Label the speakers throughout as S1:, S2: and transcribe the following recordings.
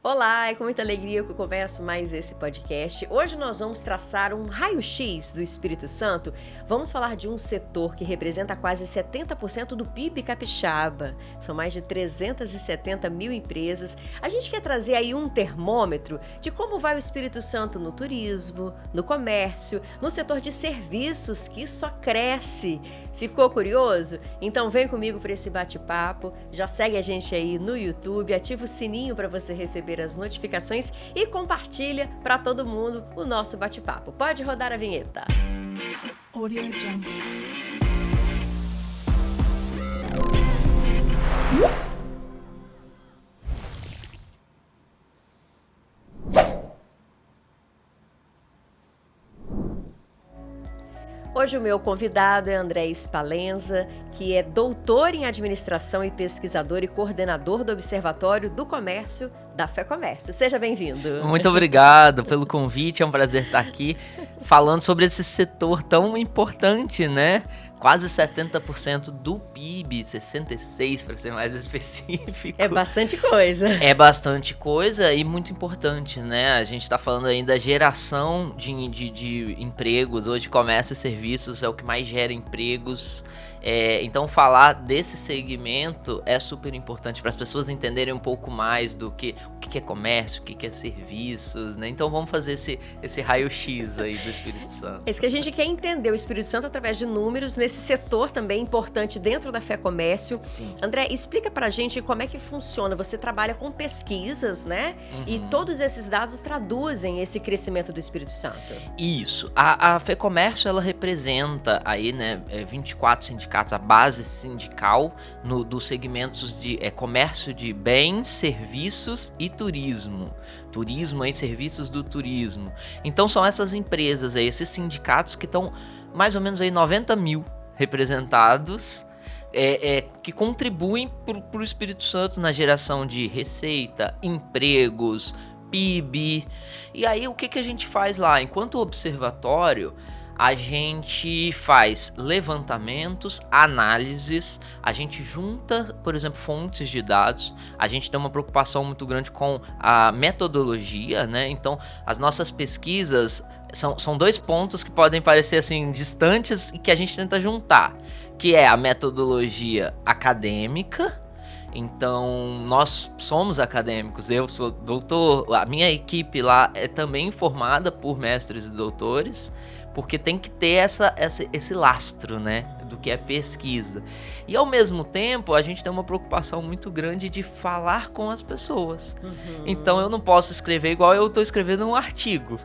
S1: Olá, é com muita alegria que eu começo mais esse podcast. Hoje nós vamos traçar um raio-x do Espírito Santo. Vamos falar de um setor que representa quase 70% do PIB capixaba. São mais de 370 mil empresas. A gente quer trazer aí um termômetro de como vai o Espírito Santo no turismo, no comércio, no setor de serviços, que só cresce. Ficou curioso? Então vem comigo para esse bate-papo. Já segue a gente aí no YouTube, ativa o sininho para você receber as notificações e compartilha para todo mundo o nosso bate-papo. Pode rodar a vinheta.
S2: Audio Jungle.
S1: Hoje o meu convidado é André Spalenza, que é doutor em administração e pesquisador e coordenador do Observatório do Comércio da FEComércio. Seja bem-vindo.
S3: Muito obrigado pelo convite, é um prazer estar aqui falando sobre esse setor tão importante, né? Quase 70% do PIB, 66% para ser mais específico.
S1: É bastante coisa.
S3: É bastante coisa e muito importante, né? A gente está falando aí da geração de empregos. Hoje comércio e serviços é o que mais gera empregos. Então falar desse segmento é super importante para as pessoas entenderem um pouco mais do que o que é comércio, o que é serviços, né? Então vamos fazer esse raio-x aí do Espírito Santo.
S1: É isso que a gente quer entender, o Espírito Santo através de números, nesse setor também importante dentro da FEComércio.
S3: Sim.
S1: André, explica pra gente como é que funciona. Você trabalha com pesquisas, né? E todos esses dados traduzem esse crescimento do Espírito Santo.
S3: Isso. A FEComércio, ela representa aí, né, 24 sindicatos, a base sindical dos segmentos de comércio de bens, serviços e turismo. Turismo e serviços do turismo. Então são essas empresas aí, esses sindicatos que estão mais ou menos aí 90 mil representados, que contribuem para o Espírito Santo na geração de receita, empregos, PIB. E aí o que a gente faz lá? Enquanto observatório, a gente faz levantamentos, análises, a gente junta, por exemplo, fontes de dados, a gente tem uma preocupação muito grande com a metodologia, né? Então, as nossas pesquisas são dois pontos que podem parecer assim distantes e que a gente tenta juntar, que é a metodologia acadêmica. Então, nós somos acadêmicos, eu sou doutor, a minha equipe lá é também formada por mestres e doutores, porque tem que ter esse lastro, né, do que é pesquisa. E ao mesmo tempo, a gente tem uma preocupação muito grande de falar com as pessoas. Então, eu não posso escrever igual eu estou escrevendo um artigo.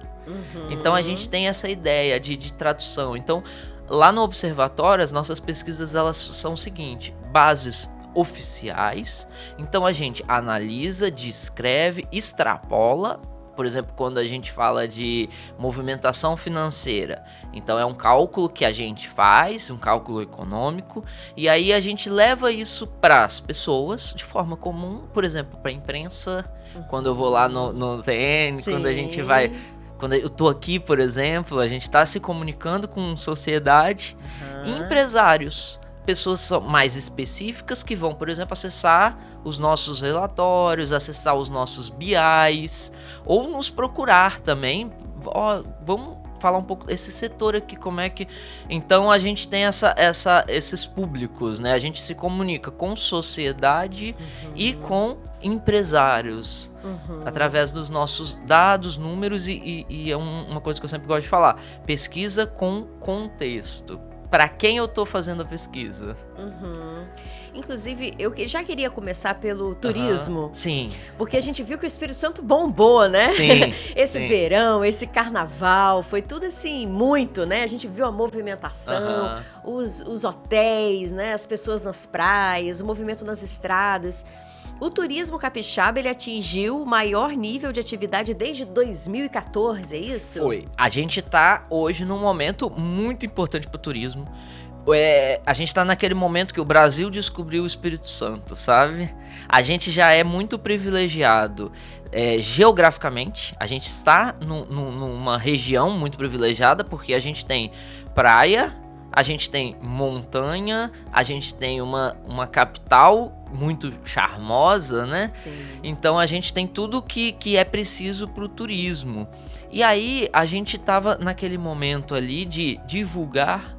S3: Então, a gente tem essa ideia de tradução. Então, lá no observatório, as nossas pesquisas elas são o seguinte: bases oficiais. Então, a gente analisa, descreve, extrapola. Por exemplo, quando a gente fala de movimentação financeira, então é um cálculo que a gente faz, um cálculo econômico, e aí a gente leva isso para as pessoas de forma comum, por exemplo, para a imprensa, quando eu vou lá no TN,
S1: Sim.
S3: quando a gente vai... Quando eu tô aqui, por exemplo, a gente está se comunicando com sociedade e empresários. Pessoas mais específicas que vão, por exemplo, acessar os nossos relatórios, acessar os nossos BIs, ou nos procurar também. Vamos falar um pouco desse setor aqui, como é que... Então a gente tem esses públicos, né? A gente se comunica com sociedade e com empresários através dos nossos dados, números e é uma coisa que eu sempre gosto de falar: pesquisa com contexto. Para quem eu tô fazendo a pesquisa?
S1: Inclusive, eu já queria começar pelo turismo.
S3: Sim.
S1: Porque a gente viu que o Espírito Santo bombou, né?
S3: Sim.
S1: Esse verão, esse carnaval, foi tudo assim, muito, né? A gente viu a movimentação, os hotéis, né? As pessoas nas praias, o movimento nas estradas. O turismo capixaba, ele atingiu o maior nível de atividade desde 2014, é isso?
S3: Foi. A gente tá hoje num momento muito importante pro turismo. A gente tá naquele momento que o Brasil descobriu o Espírito Santo, sabe? A gente já é muito privilegiado geograficamente. A gente está numa região muito privilegiada porque a gente tem praia, a gente tem montanha, a gente tem uma capital muito charmosa, né?
S1: Sim.
S3: Então a gente tem tudo que é preciso para o turismo. E aí a gente tava naquele momento ali de divulgar,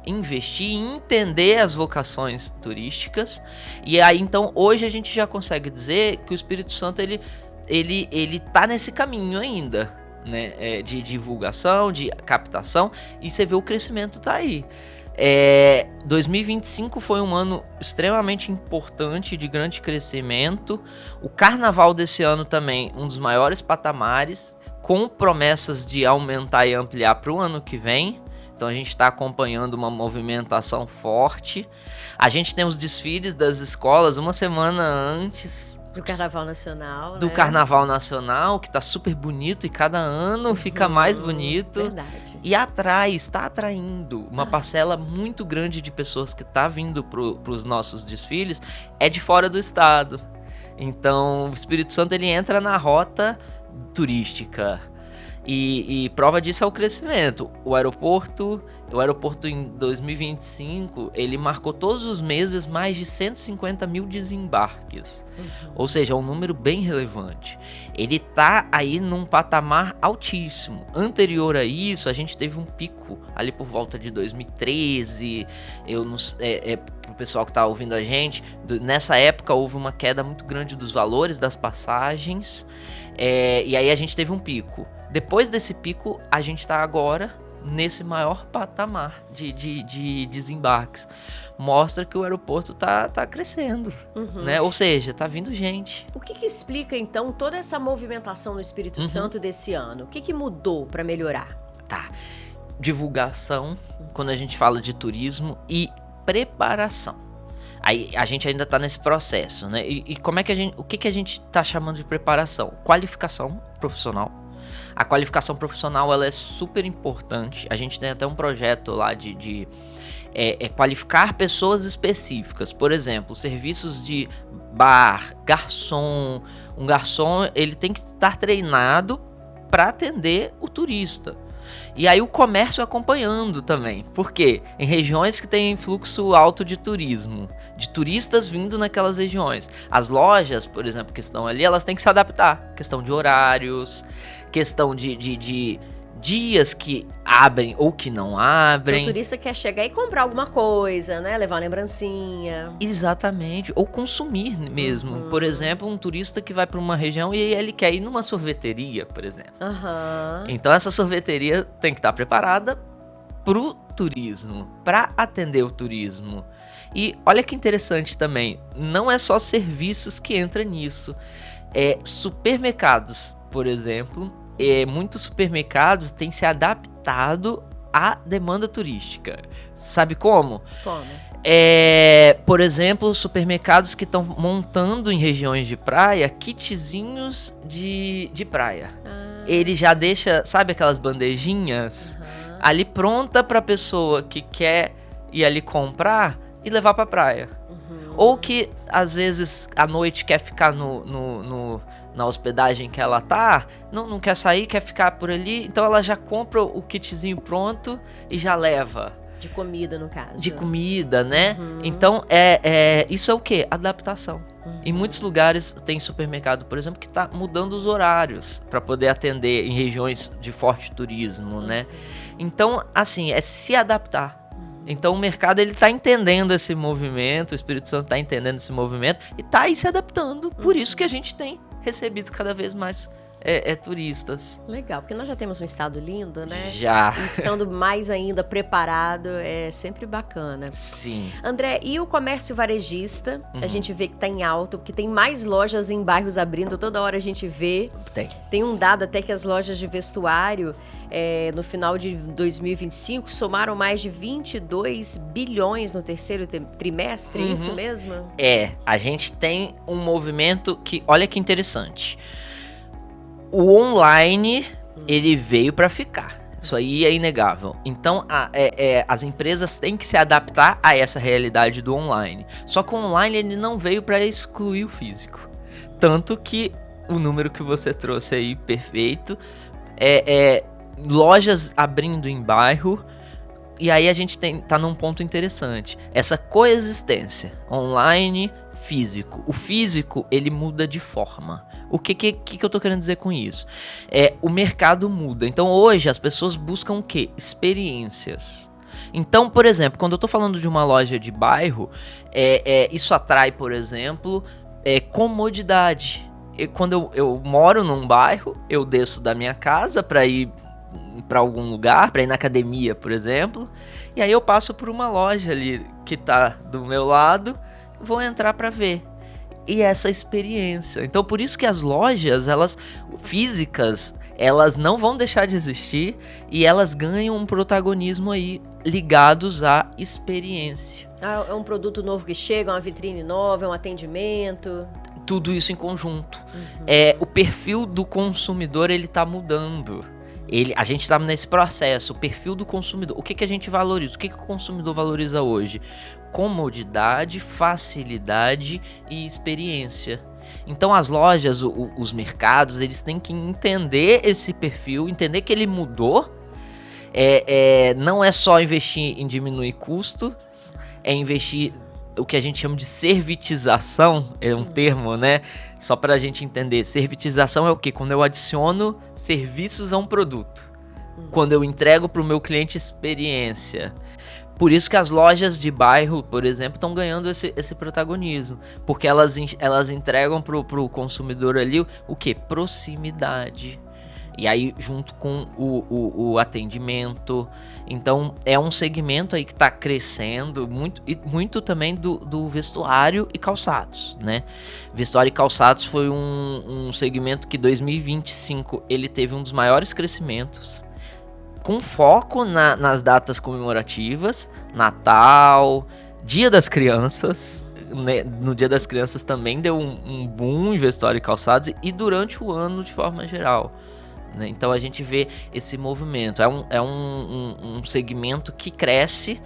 S3: investir e entender as vocações turísticas. E aí então hoje a gente já consegue dizer que o Espírito Santo ele tá nesse caminho ainda, né? De divulgação, de captação, e você vê o crescimento tá aí. 2025 foi um ano extremamente importante, de grande crescimento. O carnaval desse ano também, um dos maiores patamares, com promessas de aumentar e ampliar para o ano que vem. Então a gente está acompanhando uma movimentação forte. A gente tem os desfiles das escolas uma semana antes
S1: Do Carnaval Nacional,
S3: do
S1: né?
S3: Carnaval Nacional, que tá super bonito e cada ano fica mais bonito.
S1: Verdade.
S3: E está atraindo uma parcela muito grande de pessoas que tá vindo pros nossos desfiles, é de fora do estado. Então o Espírito Santo ele entra na rota turística. E prova disso é o crescimento. O aeroporto em 2025, ele marcou todos os meses mais de 150 mil desembarques. Ou seja, é um número bem relevante. Ele tá aí num patamar altíssimo. Anterior a isso, a gente teve um pico ali por volta de 2013. Pro pessoal que tá ouvindo a gente, nessa época houve uma queda muito grande dos valores das passagens. E aí a gente teve um pico. Depois desse pico, a gente tá agora nesse maior patamar de desembarques. Mostra que o aeroporto tá crescendo, né? Ou seja, tá vindo gente.
S1: O que explica, então, toda essa movimentação no Espírito Santo desse ano? O que mudou para melhorar?
S3: Tá. Divulgação, quando a gente fala de turismo, e preparação. Aí a gente ainda tá nesse processo, né? E como é que o que a gente tá chamando de preparação? Qualificação profissional. A qualificação profissional, ela é super importante. A gente tem até um projeto lá de qualificar pessoas específicas. Por exemplo, serviços de bar, garçom. Um garçom, ele tem que estar treinado para atender o turista. E aí o comércio acompanhando também. Por quê? Em regiões que tem fluxo alto de turismo, de turistas vindo naquelas regiões. As lojas, por exemplo, que estão ali, elas têm que se adaptar. Questão de horários, questão de dias que abrem ou que não abrem.
S1: O turista quer chegar e comprar alguma coisa, né? Levar uma lembrancinha.
S3: Exatamente. Ou consumir mesmo. Por exemplo, um turista que vai para uma região e ele quer ir numa sorveteria, por exemplo. Então essa sorveteria tem que estar preparada pro turismo, para atender o turismo. E olha que interessante também, não é só serviços que entra nisso. Supermercados, por exemplo, muitos supermercados têm se adaptado à demanda turística. Sabe como?
S1: Como?
S3: Por exemplo, supermercados que estão montando em regiões de praia kitzinhos de praia. Ele já deixa, sabe aquelas bandejinhas ali pronta para a pessoa que quer ir ali comprar e levar para praia. Ou que às vezes à noite quer ficar na hospedagem que ela tá, não quer sair, quer ficar por ali, então ela já compra o kitzinho pronto e já leva.
S1: De comida, no caso.
S3: De comida, né? Então, isso é o quê? Adaptação. Em muitos lugares tem supermercado, por exemplo, que tá mudando os horários para poder atender em regiões de forte turismo, né? Então, assim, é se adaptar. Então o mercado ele tá entendendo esse movimento, o Espírito Santo tá entendendo esse movimento e tá aí se adaptando. Por isso que a gente tem recebido cada vez mais turistas.
S1: Legal, porque nós já temos um estado lindo, né?
S3: Já.
S1: E estando mais ainda preparado, é sempre bacana.
S3: Sim.
S1: André, e o comércio varejista? A gente vê que tá em alta, porque tem mais lojas em bairros abrindo, toda hora a gente vê. Tem um dado até que as lojas de vestuário, no final de 2025, somaram mais de 22 bilhões no terceiro trimestre, é isso mesmo?
S3: A gente tem um movimento que, olha que interessante. O online, ele veio para ficar. Isso aí é inegável. Então, as empresas têm que se adaptar a essa realidade do online. Só que o online, ele não veio para excluir o físico. Tanto que o número que você trouxe aí, perfeito, lojas abrindo em bairro E aí a gente tá num ponto interessante. Essa coexistência online, físico. O físico, ele muda de forma. O que eu tô querendo dizer com isso? O mercado muda. Então hoje as pessoas buscam o quê? Experiências. Então, por exemplo, quando eu tô falando de uma loja de bairro, isso atrai, por exemplo, comodidade. Quando eu moro num bairro, eu desço da minha casa para ir para algum lugar, para ir na academia, por exemplo, e aí eu passo por uma loja ali que tá do meu lado, vou entrar para ver. E essa experiência. Então, por isso que as lojas, elas físicas, elas não vão deixar de existir e elas ganham um protagonismo aí ligados à experiência.
S1: É um produto novo que chega, uma vitrine nova, é um atendimento.
S3: Tudo isso em conjunto. O perfil do consumidor, ele tá mudando. A gente tá nesse processo, o perfil do consumidor. O que a gente valoriza? O que o consumidor valoriza hoje? Comodidade, facilidade e experiência. Então as lojas, os mercados, eles têm que entender esse perfil, entender que ele mudou. Não é só investir em diminuir custos, é investir o que a gente chama de servitização, é um termo, né? Só pra gente entender, servitização é o quê? Quando eu adiciono serviços a um produto. Quando eu entrego pro meu cliente experiência. Por isso que as lojas de bairro, por exemplo, estão ganhando esse protagonismo. Porque elas entregam pro consumidor ali o quê? Proximidade. E aí, junto com o atendimento. Então, é um segmento aí que está crescendo muito também do vestuário e calçados, né? Vestuário e calçados foi um segmento que 2025 ele teve um dos maiores crescimentos, com foco nas datas comemorativas, Natal, Dia das Crianças. No Dia das Crianças também deu um boom em vestuário e calçados e durante o ano de forma geral. Então a gente vê esse movimento, é um segmento que cresce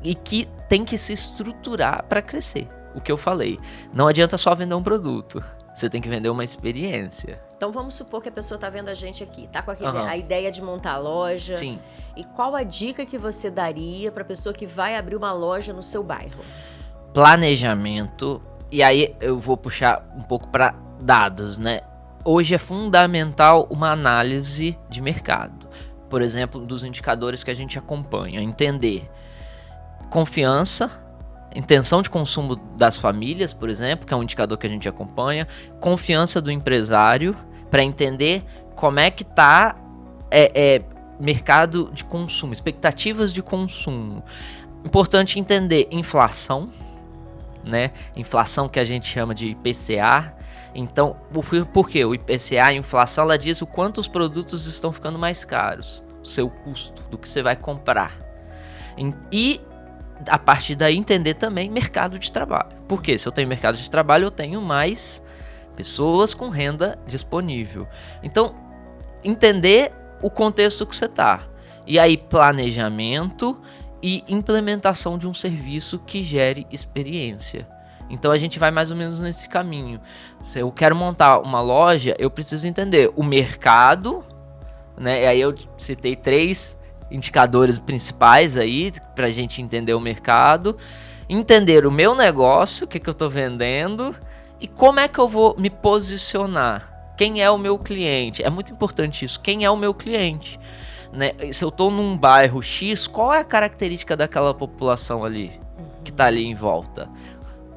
S3: e que tem que se estruturar para crescer. O que eu falei, não adianta só vender um produto, você tem que vender uma experiência.
S1: Então vamos supor que a pessoa tá vendo a gente aqui, tá com a ideia de montar a loja.
S3: Sim.
S1: E qual a dica que você daria para pessoa que vai abrir uma loja no seu bairro?
S3: Planejamento, e aí eu vou puxar um pouco para dados, né? Hoje é fundamental uma análise de mercado. Por exemplo, dos indicadores que a gente acompanha. Entender confiança, intenção de consumo das famílias, por exemplo, que é um indicador que a gente acompanha. Confiança do empresário, para entender como é que está mercado de consumo, expectativas de consumo. Importante entender inflação, né? Inflação que a gente chama de IPCA. Então, por quê? O IPCA, a inflação, ela diz o quanto os produtos estão ficando mais caros, o seu custo, do que você vai comprar. E, a partir daí, entender também mercado de trabalho. Por quê? Se eu tenho mercado de trabalho, eu tenho mais pessoas com renda disponível. Então, entender o contexto que você está. E aí, planejamento e implementação de um serviço que gere experiência. Então a gente vai mais ou menos nesse caminho. Se eu quero montar uma loja, eu preciso entender o mercado, né? E aí eu citei 3 indicadores principais aí pra gente entender o mercado, entender o meu negócio, o que eu tô vendendo e como é que eu vou me posicionar. Quem é o meu cliente? É muito importante isso. Quem é o meu cliente? Né? Se eu tô num bairro X, qual é a característica daquela população ali que tá ali em volta?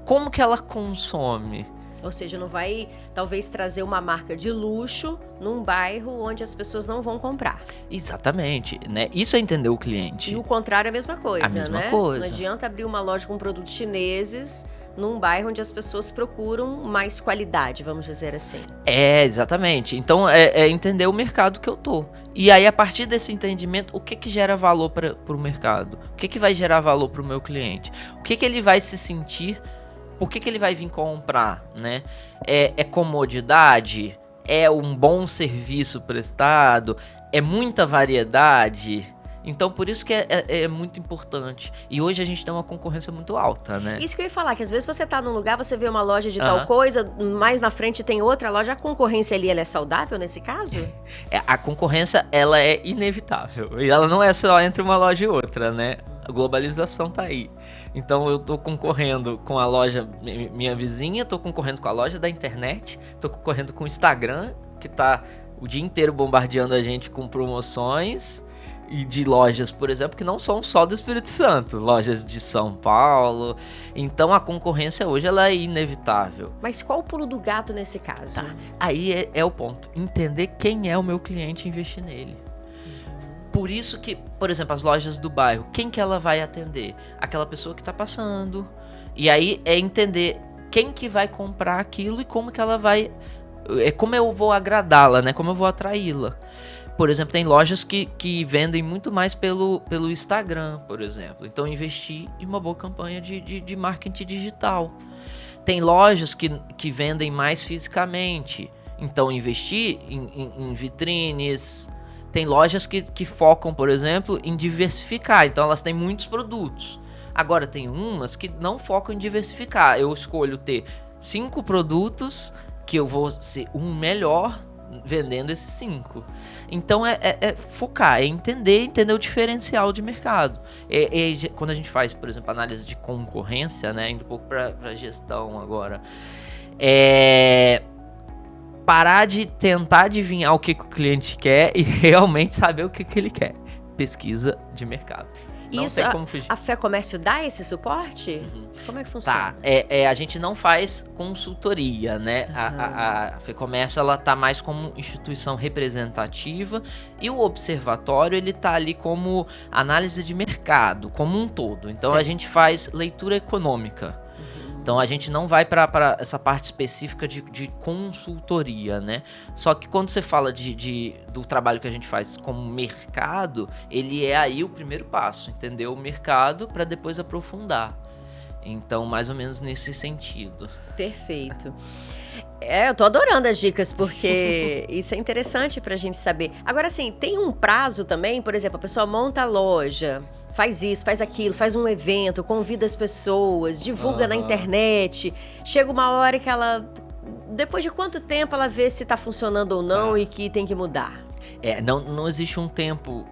S3: Como que ela consome?
S1: Ou seja, não vai, talvez, trazer uma marca de luxo num bairro onde as pessoas não vão comprar.
S3: Exatamente, né? Isso é entender o cliente.
S1: E o contrário é a mesma coisa,
S3: A mesma
S1: né?
S3: coisa.
S1: Não adianta abrir uma loja com produtos chineses num bairro onde as pessoas procuram mais qualidade, vamos dizer assim.
S3: Exatamente. Então, é entender o mercado que eu tô. E aí, a partir desse entendimento, o que gera valor para o mercado? O que vai gerar valor para o meu cliente? O que ele vai se sentir? Por que ele vai vir comprar, né? É comodidade? É um bom serviço prestado? É muita variedade? Então, por isso que é muito importante. E hoje a gente tem uma concorrência muito alta, né?
S1: Isso que eu ia falar, que às vezes você tá num lugar, você vê uma loja de tal coisa, mais na frente tem outra loja, a concorrência ali, ela é saudável nesse caso?
S3: A concorrência, ela é inevitável. E ela não é só entre uma loja e outra, né? A globalização tá aí. Então eu tô concorrendo com a loja minha vizinha, tô concorrendo com a loja da internet, tô concorrendo com o Instagram, que tá o dia inteiro bombardeando a gente com promoções, e de lojas, por exemplo, que não são só do Espírito Santo, lojas de São Paulo. Então a concorrência hoje ela é inevitável.
S1: Mas qual o pulo do gato nesse caso?
S3: Tá. Aí é o ponto, entender quem é o meu cliente e investir nele. Por isso que, por exemplo, as lojas do bairro, quem que ela vai atender? Aquela pessoa que tá passando. E aí é entender quem que vai comprar aquilo e como que ela vai... como eu vou agradá-la, né? Como eu vou atraí-la. Por exemplo, tem lojas que vendem muito mais pelo Instagram, por exemplo. Então, investir em uma boa campanha de marketing digital. Tem lojas que vendem mais fisicamente. Então, investir em vitrines. Tem lojas que focam, por exemplo, em diversificar. Então, elas têm muitos produtos. Agora, tem umas que não focam em diversificar. Eu escolho ter 5 produtos que eu vou ser um melhor vendendo esses 5. Então é focar, é entender o diferencial de mercado. Quando a gente faz, por exemplo, análise de concorrência, né, indo um pouco para gestão agora, parar de tentar adivinhar o que o cliente quer e realmente saber o que ele quer. Pesquisa de mercado. Não
S1: Isso,
S3: tem como fugir.
S1: A Fé Comércio dá esse suporte?
S3: Uhum.
S1: Como é que funciona?
S3: Tá, a gente não faz consultoria, né? A FEComércio, ela tá mais como instituição representativa e o observatório, ele tá ali como análise de mercado, como um todo. Então,
S1: Certo.
S3: a gente faz leitura econômica. Então, a gente não vai para essa parte específica de consultoria, né? Só que quando você fala do trabalho que a gente faz como mercado, ele é aí o primeiro passo, entender o mercado para depois aprofundar. Então, mais ou menos nesse sentido.
S1: Perfeito. Eu tô adorando as dicas, porque isso é interessante pra gente saber. Agora, assim, tem um prazo também, por exemplo, a pessoa monta a loja, faz isso, faz aquilo, faz um evento, convida as pessoas, divulga na internet. Chega uma hora que ela... Depois de quanto tempo ela vê se tá funcionando ou não e que tem que mudar?
S3: Não existe um tempo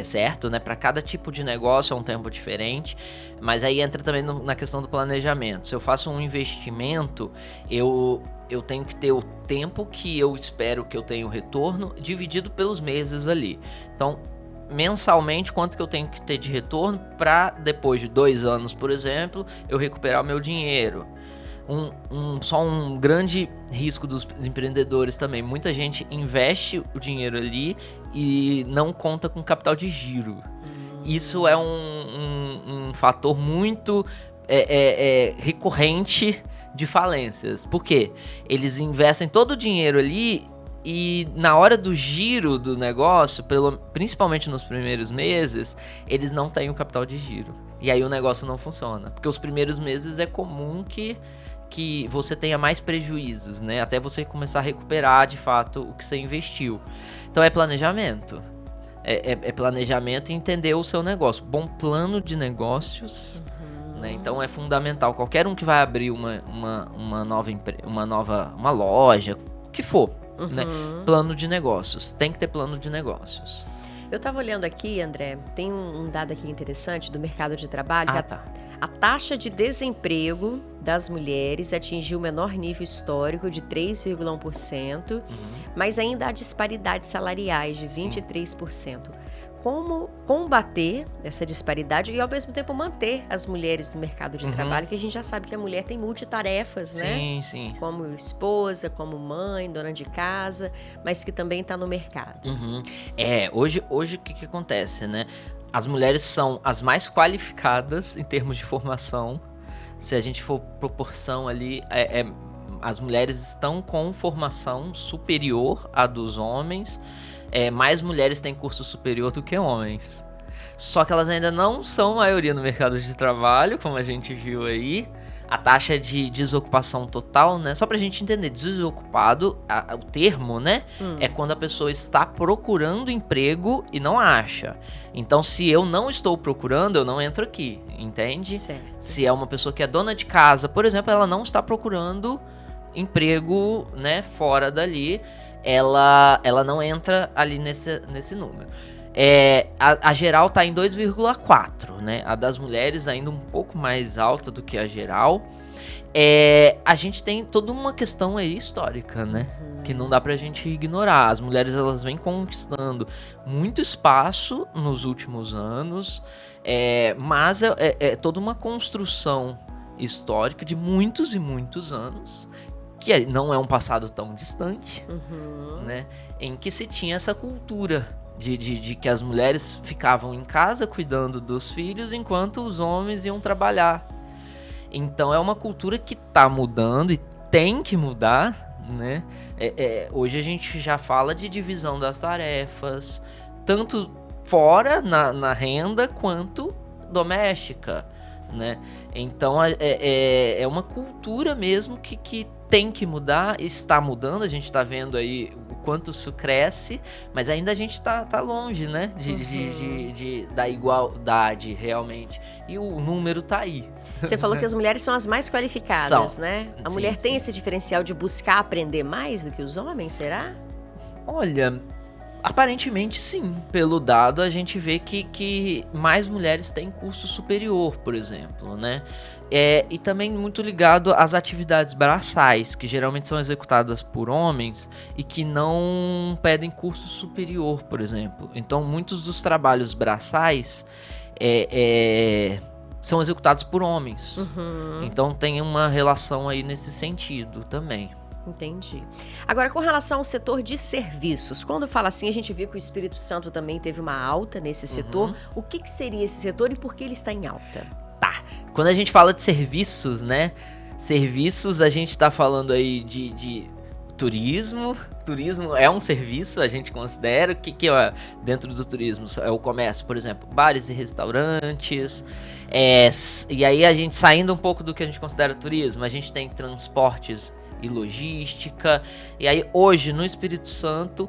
S3: certo, né? Para cada tipo de negócio é um tempo diferente, mas aí entra também na questão do planejamento. Se eu faço um investimento, eu tenho que ter o tempo que eu espero que eu tenha o retorno dividido pelos meses ali. Então, mensalmente, quanto que eu tenho que ter de retorno para depois de 2 anos, por exemplo, eu recuperar o meu dinheiro. Só um grande risco dos empreendedores também. Muita gente investe o dinheiro ali e não conta com capital de giro. Isso é um fator muito recorrente de falências. Por quê? Eles investem todo o dinheiro ali e na hora do giro do negócio, principalmente nos primeiros meses, eles não têm o capital de giro. E aí o negócio não funciona. Porque os primeiros meses é comum que você tenha mais prejuízos, né? Até você começar a recuperar, de fato, o que você investiu. Então, é planejamento. É planejamento e entender o seu negócio. Bom plano de negócios, né? Então, é fundamental. Qualquer um que vai abrir uma loja, o que for, né? Plano de negócios. Tem que ter plano de negócios.
S1: Eu tava olhando aqui, André, tem um dado aqui interessante do mercado de trabalho. A taxa de desemprego das mulheres atingiu o menor nível histórico de 3,1%, mas ainda há disparidades salariais de 23%. Como combater essa disparidade e, ao mesmo tempo, manter as mulheres no mercado de trabalho, que a gente já sabe que a mulher tem multitarefas, né?
S3: Sim, sim.
S1: Como esposa, como mãe, dona de casa, mas que também está no mercado.
S3: Hoje o que acontece, né? As mulheres são as mais qualificadas em termos de formação. Se a gente for proporção ali, as mulheres estão com formação superior à dos homens. Mais mulheres têm curso superior do que homens. Só que elas ainda não são maioria no mercado de trabalho, como a gente viu aí. a taxa de desocupação total, né? Só pra gente entender, desocupado, o termo, né? É quando a pessoa está procurando emprego e não acha. Então, se eu não estou procurando, eu não entro aqui, entende?
S1: Certo.
S3: Se é uma pessoa que é dona de casa, por exemplo, ela não está procurando emprego, né, fora dali, ela não entra ali nesse número. A geral tá em 2,4, né? A das mulheres ainda um pouco mais alta do que a geral. A gente tem toda uma questão aí histórica, né? Que não dá pra gente ignorar. As mulheres, elas vêm conquistando muito espaço nos últimos anos, mas é toda uma construção histórica de muitos e muitos anos, que não é um passado tão distante, né? Em que se tinha essa cultura de que as mulheres ficavam em casa cuidando dos filhos enquanto os homens iam trabalhar. Então é uma cultura que tá mudando e tem que mudar, né? Hoje a gente já fala de divisão das tarefas, tanto fora na renda quanto doméstica, né? Então é uma cultura mesmo que tem que mudar, está mudando, a gente está vendo aí o quanto isso cresce, mas ainda a gente tá longe, né, da igualdade realmente, e o número tá aí.
S1: Você falou que as mulheres são as mais qualificadas,
S3: São.
S1: né? A
S3: Sim,
S1: mulher tem
S3: sim.
S1: esse diferencial de buscar aprender mais do que os homens, será?
S3: Olha, aparentemente sim, pelo dado a gente vê que mais mulheres têm curso superior, por exemplo, né? E também muito ligado às atividades braçais, que geralmente são executadas por homens e que não pedem curso superior, por exemplo. Então, muitos dos trabalhos braçais são executados por homens. Então, tem uma relação aí nesse sentido também.
S1: Entendi. Agora, com relação ao setor de serviços, quando fala assim, a gente viu que o Espírito Santo também teve uma alta nesse setor. O que seria esse setor e por que ele está em alta?
S3: Tá, quando a gente fala de serviços, né? Serviços, a gente tá falando aí de turismo. Turismo é um serviço, a gente considera. O que é dentro do turismo? É o comércio, por exemplo, bares e restaurantes. E aí a gente, saindo um pouco do que a gente considera turismo, a gente tem transportes e logística. E aí hoje no Espírito Santo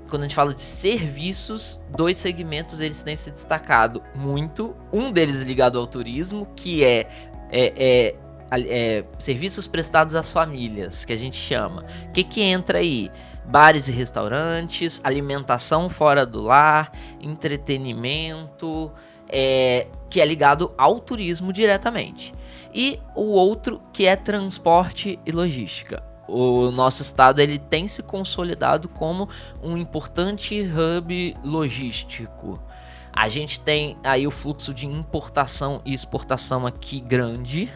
S3: quando a gente fala de serviços, 2 segmentos eles têm se destacado muito. Um deles ligado ao turismo, que serviços prestados às famílias, que a gente chama. O que entra aí? Bares e restaurantes, alimentação fora do lar, entretenimento, que é ligado ao turismo diretamente. E o outro que é transporte e logística. O nosso estado ele tem se consolidado como um importante hub logístico. A gente tem aí o fluxo de importação e exportação aqui grande,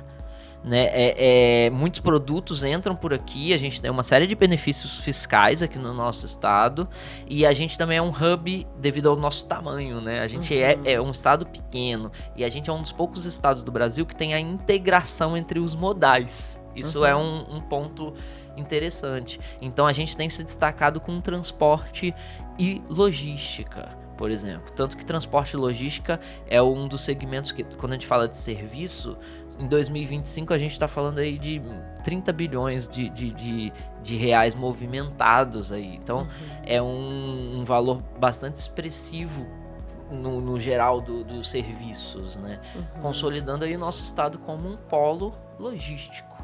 S3: né? Muitos produtos entram por aqui, a gente tem uma série de benefícios fiscais aqui no nosso estado, e a gente também é um hub devido ao nosso tamanho, né? A gente é um estado pequeno, e a gente é um dos poucos estados do Brasil que tem a integração entre os modais. Isso é um ponto interessante. Então a gente tem se destacado com transporte e logística, por exemplo. Tanto que transporte e logística é um dos segmentos que, quando a gente fala de serviço, em 2025 a gente está falando aí de 30 bilhões de reais movimentados aí. Então é um valor bastante expressivo no geral dos serviços, né? Consolidando aí o nosso estado como um polo logístico.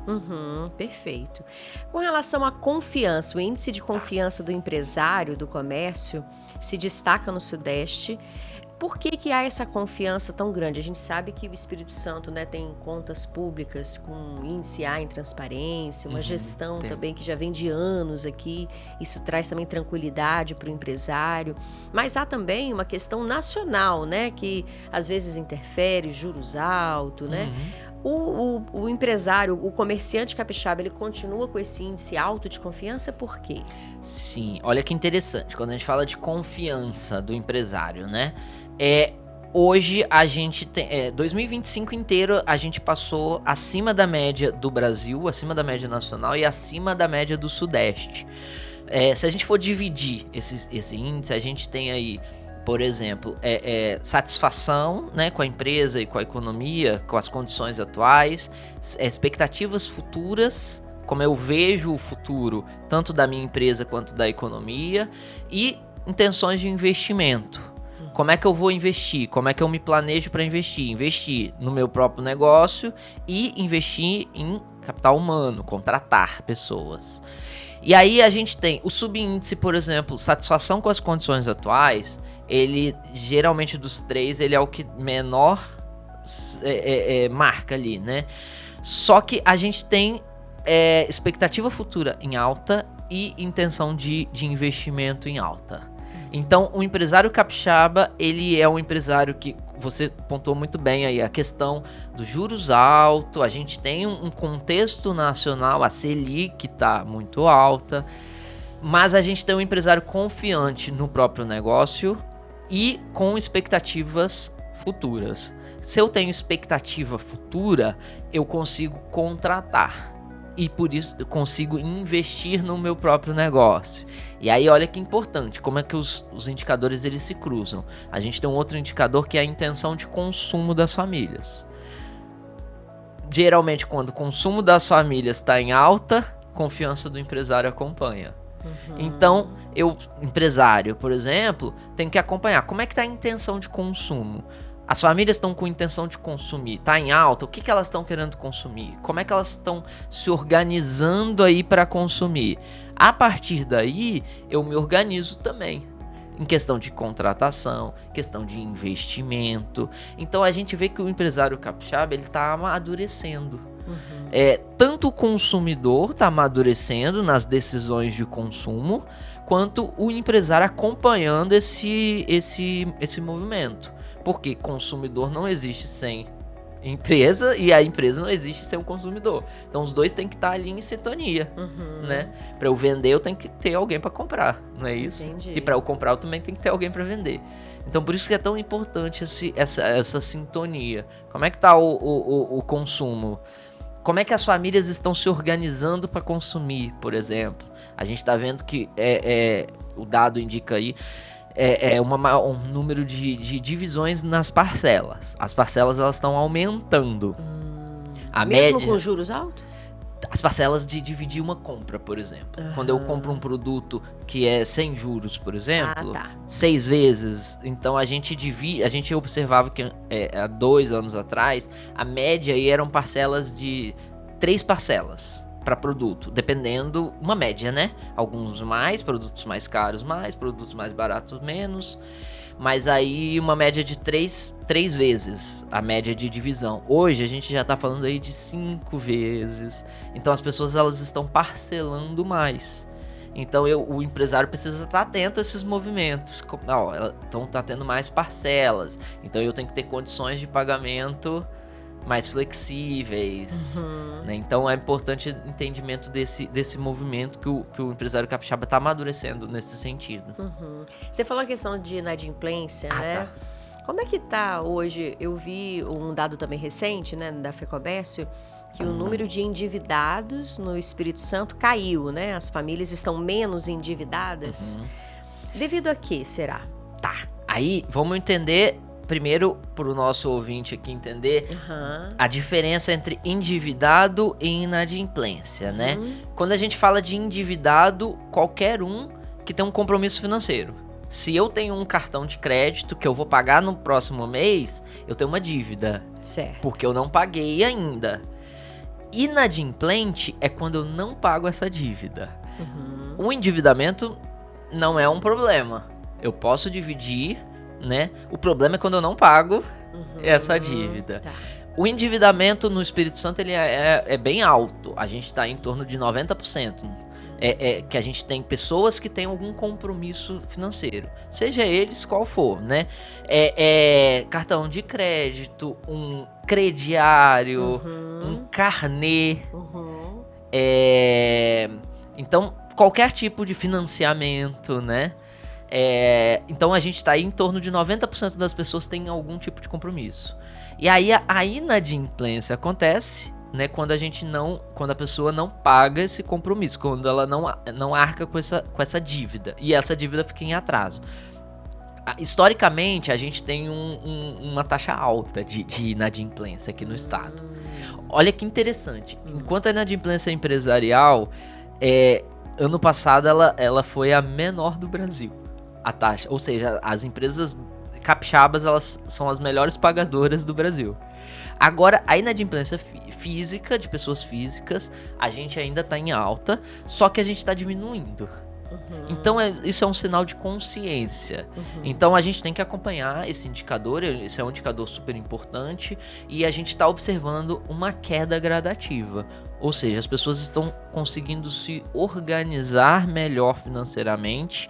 S1: Perfeito. Com relação à confiança, o índice de confiança do empresário, do comércio, se destaca no Sudeste. Por que há essa confiança tão grande? A gente sabe que o Espírito Santo, né, tem contas públicas com índice A em transparência, uma gestão também que já vem de anos aqui. Isso traz também tranquilidade para o empresário. Mas há também uma questão nacional, né, que às vezes interfere, juros altos, né? O empresário, o comerciante capixaba, ele continua com esse índice alto de confiança, por quê?
S3: Sim, olha que interessante, quando a gente fala de confiança do empresário, né? Hoje a gente tem, 2025 inteiro a gente passou acima da média do Brasil, acima da média nacional e acima da média do Sudeste. Se a gente for dividir esse índice, a gente tem aí Por exemplo, satisfação, né, com a empresa e com a economia, com as condições atuais, expectativas futuras, como eu vejo o futuro, tanto da minha empresa quanto da economia, e intenções de investimento. Como é que eu vou investir? Como é que eu me planejo para investir? Investir no meu próprio negócio e investir em capital humano, contratar pessoas. E aí a gente tem o subíndice, por exemplo, satisfação com as condições atuais. Ele, geralmente dos três, ele é o que menor marca ali, né? Só que a gente tem expectativa futura em alta e intenção de investimento em alta. Então, o empresário capixaba, ele é um empresário que, você pontuou muito bem aí, a questão dos juros altos, a gente tem um contexto nacional, a Selic está muito alta, mas a gente tem um empresário confiante no próprio negócio e com expectativas futuras. Se eu tenho expectativa futura, eu consigo contratar. E por isso eu consigo investir no meu próprio negócio. E aí olha que importante, como é que os indicadores eles se cruzam. A gente tem um outro indicador que é a intenção de consumo das famílias. Geralmente quando o consumo das famílias está em alta, confiança do empresário acompanha. Então, empresário, por exemplo, tem que acompanhar como é que está a intenção de consumo. As famílias estão com intenção de consumir, tá em alta, o que elas estão querendo consumir? Como é que elas estão se organizando aí para consumir? A partir daí, eu me organizo também, em questão de contratação, questão de investimento. Então a gente vê que o empresário capixaba, ele tá amadurecendo. Tanto o consumidor está amadurecendo nas decisões de consumo, quanto o empresário acompanhando esse movimento. Porque consumidor não existe sem empresa e a empresa não existe sem o consumidor. Então os dois têm que estar ali em sintonia, né? Para eu vender eu tenho que ter alguém para comprar, não é isso?
S1: Entendi.
S3: E para eu comprar eu também tenho que ter alguém para vender. Então por isso que é tão importante essa sintonia. Como é que tá o consumo? Como é que as famílias estão se organizando para consumir, por exemplo? A gente está vendo que o dado indica aí um número de divisões nas parcelas. As parcelas elas estão aumentando. A
S1: Mesmo
S3: média,
S1: com juros altos?
S3: as parcelas de dividir uma compra, por exemplo. Quando eu compro um produto que é sem juros, por exemplo, 6 vezes, então a gente observava que há 2 anos atrás, a média aí eram parcelas de 3 parcelas para produto, dependendo, uma média, né? Alguns mais, produtos mais caros mais, produtos mais baratos menos, mas aí uma média de 3 vezes a média de divisão. Hoje a gente já tá falando aí de 5 vezes, então as pessoas elas estão parcelando mais. Então o empresário precisa estar atento a esses movimentos. Então tá tendo mais parcelas, então eu tenho que ter condições de pagamento mais flexíveis, né? Então é importante o entendimento desse movimento que o empresário capixaba está amadurecendo nesse sentido.
S1: Você falou a questão de inadimplência, né?
S3: Tá.
S1: Como é que tá hoje? Eu vi um dado também recente, né, da FEComércio, que o número de endividados no Espírito Santo caiu, né? As famílias estão menos endividadas. Devido a quê, será?
S3: Tá. Aí vamos entender primeiro, para o nosso ouvinte aqui entender a diferença entre endividado e inadimplência, né? Quando a gente fala de endividado, qualquer um que tem um compromisso financeiro. Se eu tenho um cartão de crédito que eu vou pagar no próximo mês, eu tenho uma dívida.
S1: Certo.
S3: Porque eu não paguei ainda. Inadimplente é quando eu não pago essa dívida. O endividamento não é um problema. Eu posso dividir, né? O problema é quando eu não pago essa dívida.
S1: Tá.
S3: O endividamento no Espírito Santo ele é bem alto. A gente está em torno de 90%. Que a gente tem pessoas que têm algum compromisso financeiro, seja eles qual for, né? Cartão de crédito, um crediário, um carnê. Então, qualquer tipo de financiamento, né? Então a gente está aí em torno de 90% das pessoas têm algum tipo de compromisso. E aí a inadimplência acontece, né, quando a pessoa não paga esse compromisso, quando ela não arca com essa dívida, e essa dívida fica em atraso. Historicamente, a gente tem uma taxa alta de inadimplência aqui no estado. Olha que interessante. Enquanto a inadimplência empresarial, ano passado ela foi a menor do Brasil, a taxa. Ou seja, as empresas capixabas, elas são as melhores pagadoras do Brasil. Agora, a inadimplência física, de pessoas físicas, a gente ainda está em alta, só que a gente está diminuindo. Então, isso é um sinal de consciência. Então, a gente tem que acompanhar esse indicador, esse é um indicador super importante, e a gente está observando uma queda gradativa. Ou seja, as pessoas estão conseguindo se organizar melhor financeiramente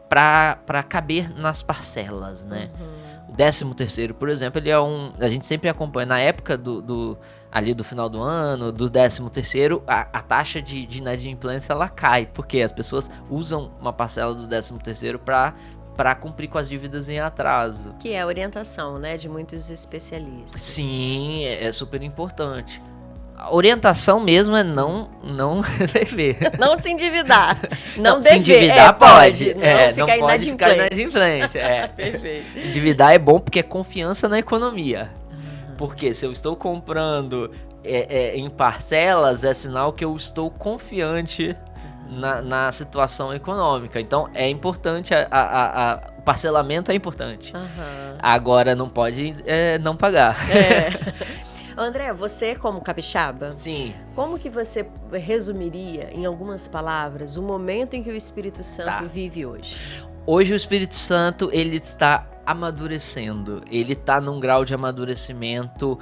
S3: para caber nas parcelas, né? O 13º, por exemplo, ele é a gente sempre acompanha na época ali do final do ano, do 13º, a taxa de inadimplência ela cai, porque as pessoas usam uma parcela do 13º para cumprir com as dívidas em atraso.
S1: Que é a orientação, né, de muitos especialistas.
S3: Sim, é super importante. A orientação mesmo é não dever.
S1: Não se endividar. Não
S3: se
S1: dever.
S3: endividar pode.
S1: Não pode ficar
S3: inadimplente.
S1: Perfeito.
S3: Endividar é bom porque é confiança na economia. Porque se eu estou comprando em parcelas, é sinal que eu estou confiante na situação econômica. Então é importante, o parcelamento é importante. Agora não pode não pagar.
S1: André, você como capixaba,
S3: sim,
S1: como que você resumiria em algumas palavras o momento em que o Espírito Santo vive hoje?
S3: Hoje o Espírito Santo, ele está amadurecendo, ele está num grau de amadurecimento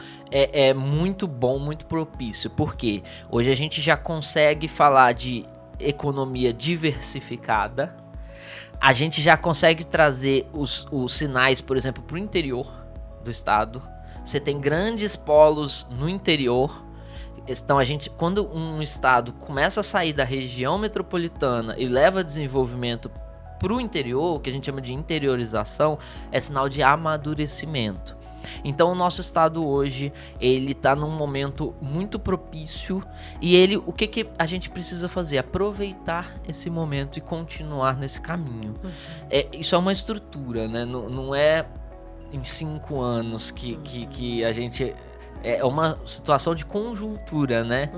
S3: muito bom, muito propício. Por quê? Hoje a gente já consegue falar de economia diversificada, a gente já consegue trazer os sinais, por exemplo, para o interior do estado. Você tem grandes polos no interior. Então, quando um estado começa a sair da região metropolitana e leva desenvolvimento para o interior, o que a gente chama de interiorização, é sinal de amadurecimento. Então, o nosso estado hoje, ele está num momento muito propício e o que a gente precisa fazer? Aproveitar esse momento e continuar nesse caminho. Isso é uma estrutura, né? Não é em 5 anos que a gente... É uma situação de conjuntura, né?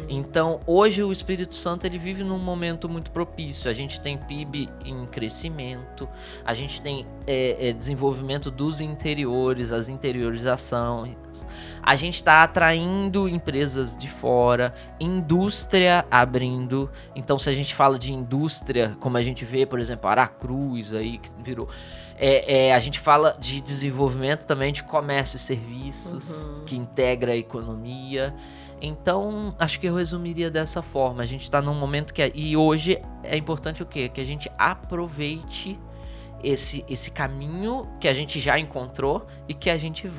S3: Então, hoje o Espírito Santo, ele vive num momento muito propício. A gente tem PIB em crescimento, a gente tem desenvolvimento dos interiores, as interiorizações. A gente está atraindo empresas de fora, indústria abrindo. Então, se a gente fala de indústria, como a gente vê, por exemplo, Aracruz aí, que virou... a gente fala de desenvolvimento também de comércio e serviços, que integra a economia. Então, acho que eu resumiria dessa forma. A gente está num momento e hoje é importante o quê? Que a gente aproveite esse caminho que a gente já encontrou e que a gente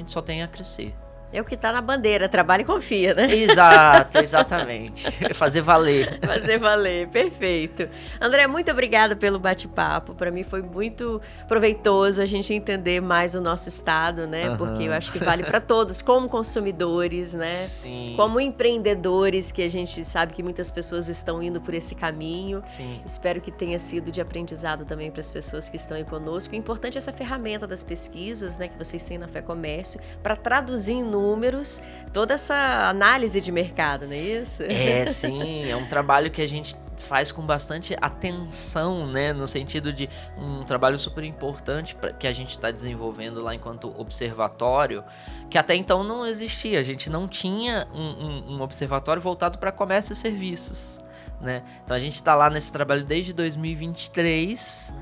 S3: só tem a crescer.
S1: É o que tá na bandeira, trabalha e confia, né?
S3: Exato, exatamente. Fazer valer.
S1: Fazer valer, perfeito. André, muito obrigada pelo bate-papo. Para mim foi muito proveitoso a gente entender mais o nosso estado, né? Porque eu acho que vale para todos, como consumidores, né?
S3: Sim.
S1: Como empreendedores, que a gente sabe que muitas pessoas estão indo por esse caminho.
S3: Sim.
S1: Espero que tenha sido de aprendizado também para as pessoas que estão aí conosco. O importante é essa ferramenta das pesquisas, né? Que vocês têm na Fé Comércio, para traduzir em números, toda essa análise de mercado, não é isso?
S3: Sim, é um trabalho que a gente faz com bastante atenção, né, no sentido de um trabalho super importante que a gente está desenvolvendo lá enquanto observatório, que até então não existia, a gente não tinha um observatório voltado para comércio e serviços, né? Então a gente está lá nesse trabalho desde 2023,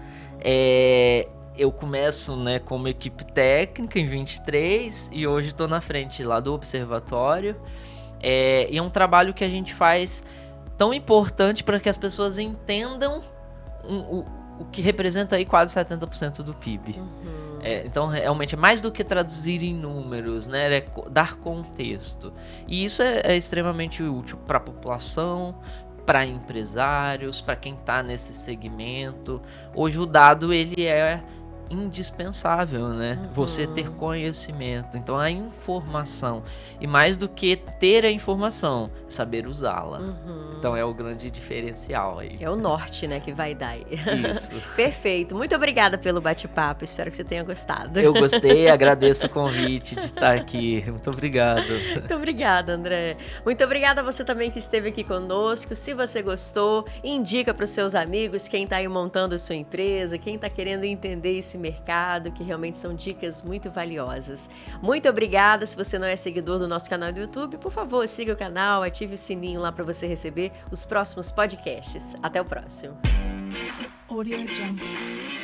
S3: eu começo, né, como equipe técnica em 23 e hoje estou na frente lá do observatório. E é um trabalho que a gente faz tão importante para que as pessoas entendam o que representa aí quase 70% do PIB. Então, realmente, é mais do que traduzir em números, né? É dar contexto. E isso é extremamente útil para a população, para empresários, para quem está nesse segmento. Hoje o dado, ele é indispensável, né? Você ter conhecimento. Então, a informação. E mais do que ter a informação, saber usá-la. Então, é o grande diferencial aí.
S1: É o norte, né, que vai dar aí.
S3: Isso.
S1: Perfeito. Muito obrigada pelo bate-papo. Espero que você tenha gostado.
S3: Eu gostei, agradeço o convite de estar aqui. Muito obrigado.
S1: Muito obrigada, André. Muito obrigada a você também que esteve aqui conosco. Se você gostou, indica para os seus amigos, quem está aí montando a sua empresa, quem está querendo entender esse mercado, que realmente são dicas muito valiosas. Muito obrigada. Se você não é seguidor do nosso canal do YouTube, por favor, siga o canal, ative o sininho lá para você receber os próximos podcasts. Até o próximo.
S2: Audio Jungle.